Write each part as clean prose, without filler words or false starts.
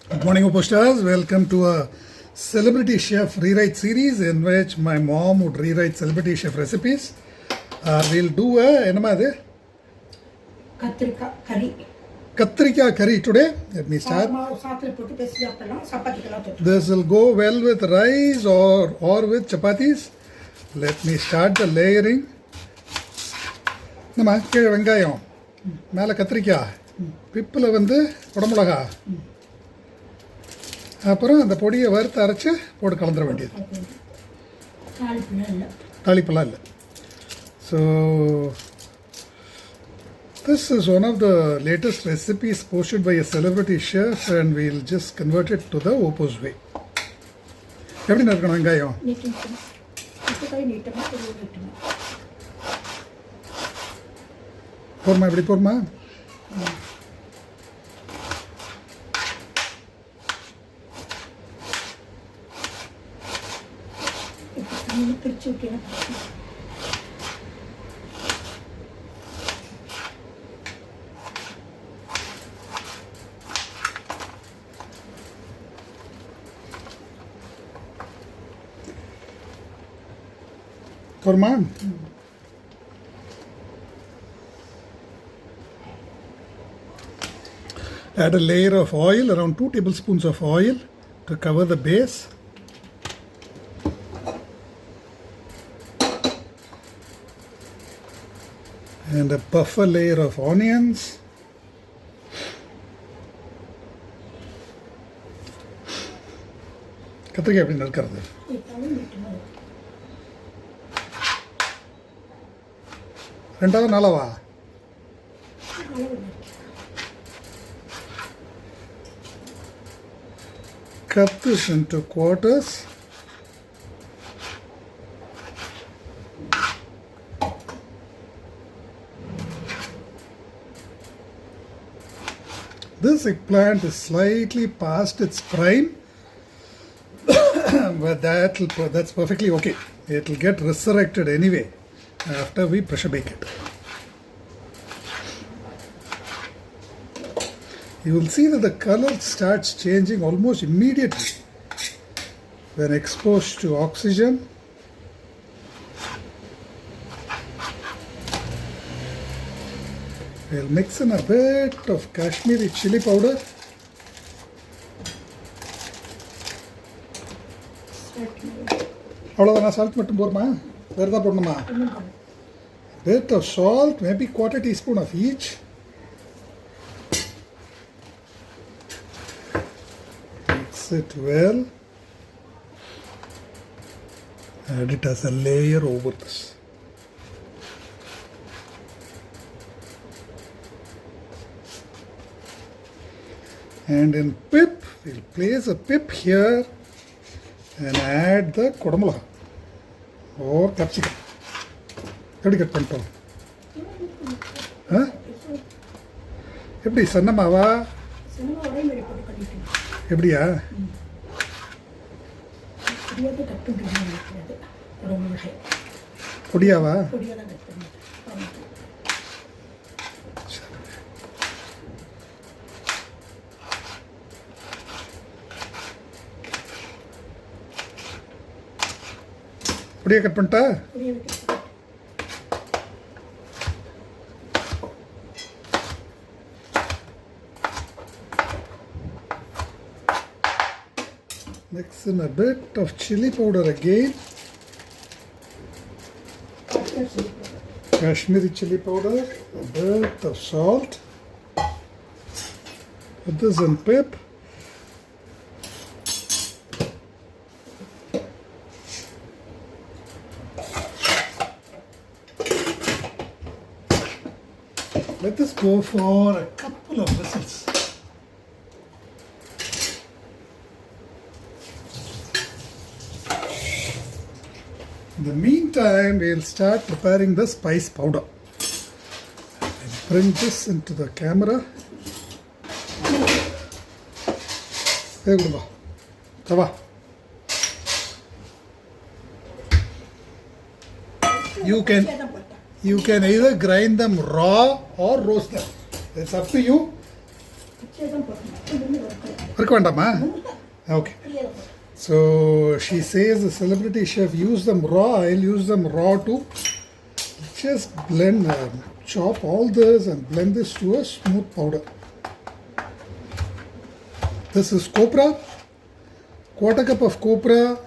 Good morning, OPOS stars. Welcome to a Celebrity Chef rewrite series in which my mom would rewrite Celebrity Chef recipes. We'll do enama adu? Katrika curry today. Let me start. This will go well with rice or with chapatis. Let me start the layering. நம்ம கீழே வெங்காயம், மேலே கத்திரிக்காய், பிப்பில் குடமிளகா, அப்புறம் அந்த பொடியை வறுத்து அரைச்சி போட்டு கலந்துட வேண்டியது. தாளிப்பெல்லாம் இல்லை. So this is one of the latest recipes posted by a celebrity chef and we'll just convert it to the OPOS way. எப்படி இருக்கணும் வெங்காயம்? போர்மா எப்படி போர்மா? போர்மா? Add a layer of oil, around 2 tablespoons of oil to cover the base. And a buffer layer of onions. கத்திரிக்காய் எப்படி நறுக்கிறது? ரெண்டாவது நாளாவா? Cut this into quarters. This eggplant is slightly past its prime, but that's perfectly okay. It will get resurrected anyway after we pressure bake it. You will see that the color starts changing almost immediately when exposed to oxygen. We'll mix in a bit of Kashmiri chili powder. அவ்வளோதான். Salt மட்டும் போடுமா? வேறு தான் போடணுமா? Bit of salt, maybe quarter teaspoon of each. Mix it well. Add it as a layer over this. And in pip, we'll place a pip here and add the kodamulaga or capsicum. எப்படி cut பண்ணிட்டோம்? எப்படி சன்னமாவா? எப்படியா? பொடியாவா? பொடியா cut பண்ணிட்டா? Mix in a bit of chili powder again. Kashmiri chili powder, a bit of salt. Put this in pip. Let this go for a couple of whistles. In the meantime, we'll start preparing the spice powder. I'll bring this into the camera. There we go. Tava. You can either grind them raw or roast them. It's up to you. Okay. So she says the celebrity chef use them raw. I'll use them raw too. Just blend, chop all this and blend this to a smooth powder. This is copra. Quarter cup of copra,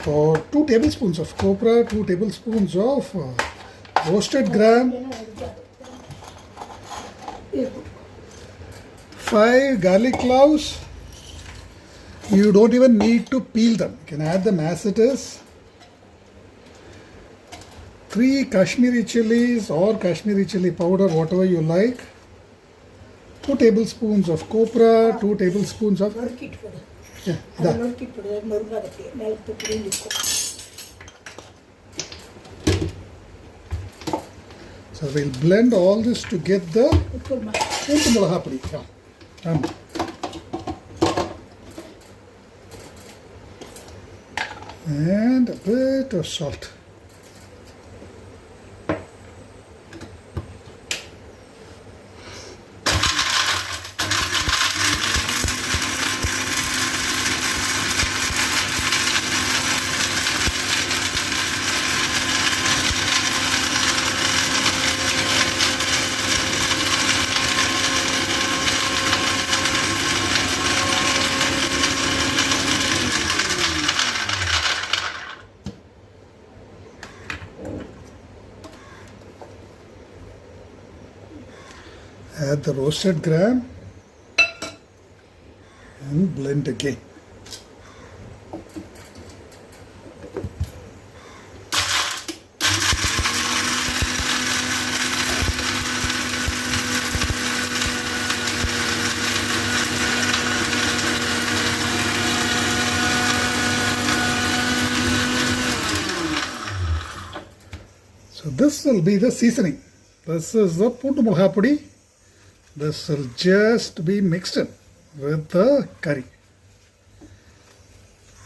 or 2 tablespoons of copra, 2 tablespoons of roasted gram, 5 garlic cloves. You don't even need to peel them. You can add them as it is. 3 Kashmiri chilies or Kashmiri chili powder, whatever you like. 2 tablespoons of copra, 2 tablespoons of... Yeah, so we'll blend all this to get the and a bit of salt. Add the roasted gram and blend again. So this will be the seasoning. This is the puntu mulga podi. This will just be mixed in with the curry.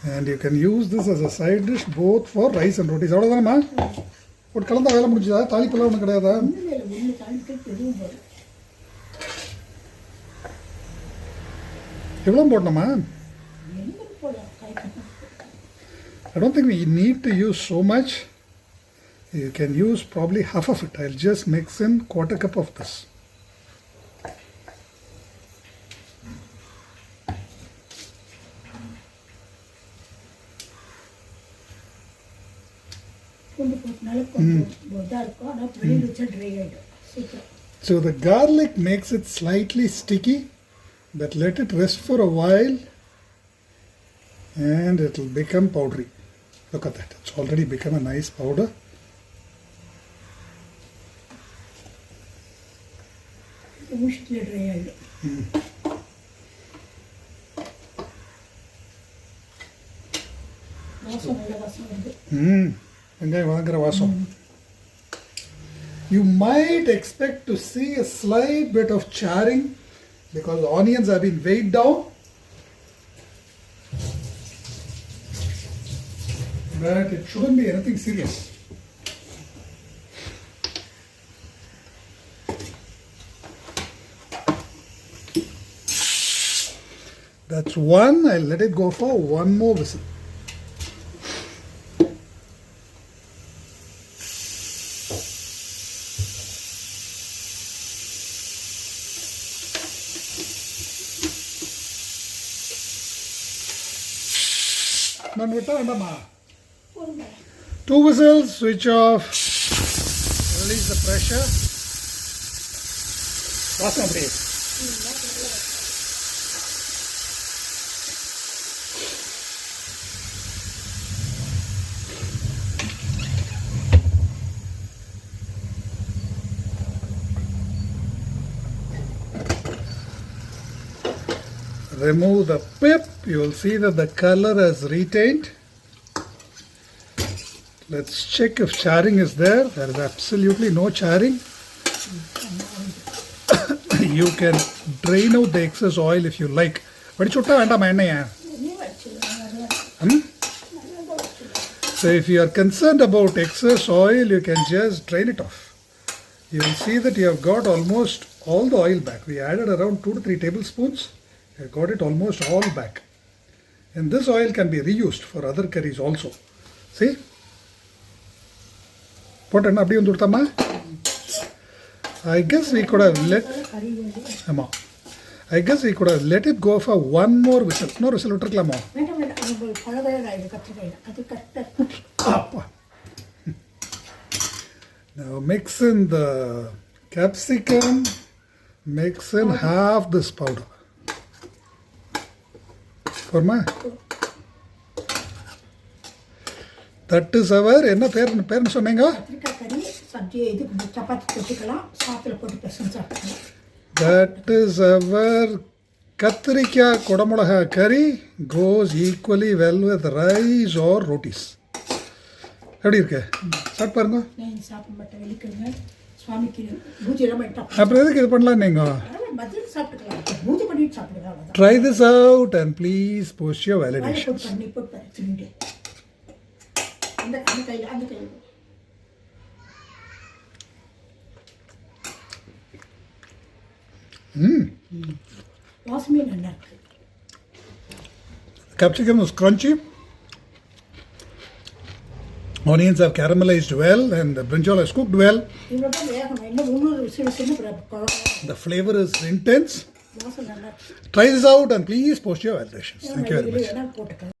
And you can use this as a side dish both for rice and rotis. What color the mujida? Tali pala unna kadayada. Evlam potnama? I don't think we need to use so much. You can use probably half of it. I'll just mix in quarter cup of this. So the garlic makes it slightly sticky, but let it rest for a while and it will become powdery. Look at that, it's already become a nice powder. You might expect to see a slight bit of charring because the onions have been weighed down, but it shouldn't be anything serious. That's one. I'll let it go for one more whistle. Two whistles, switch off, release the pressure. Remove the pip. You will see that the color has retained. Let's check if charring is there. There is absolutely no charring. You can drain out the excess oil if you like. But so if you are concerned about excess oil, you can just drain it off. You will see that you have got almost all the oil back. We added around 2 to 3 tablespoons. I got it almost all back. And this oil can be reused for other curries also. See? What an abdi undurtama? I guess we could have let it go for one more whistle. No whistle uttarklamo. Now mix in the capsicum, mix in half this powder. Forma? That is our enna per sonnenga? That is our Katrika Kodamolaha curry. Goes equally well with rice or rotis. How do you get? Start parno. Try this out and please post your validations. Capsicum is crunchy. Onions have caramelized well and the brinjal has cooked well. The flavor is intense. Try this out and please post your validations. Thank you very much.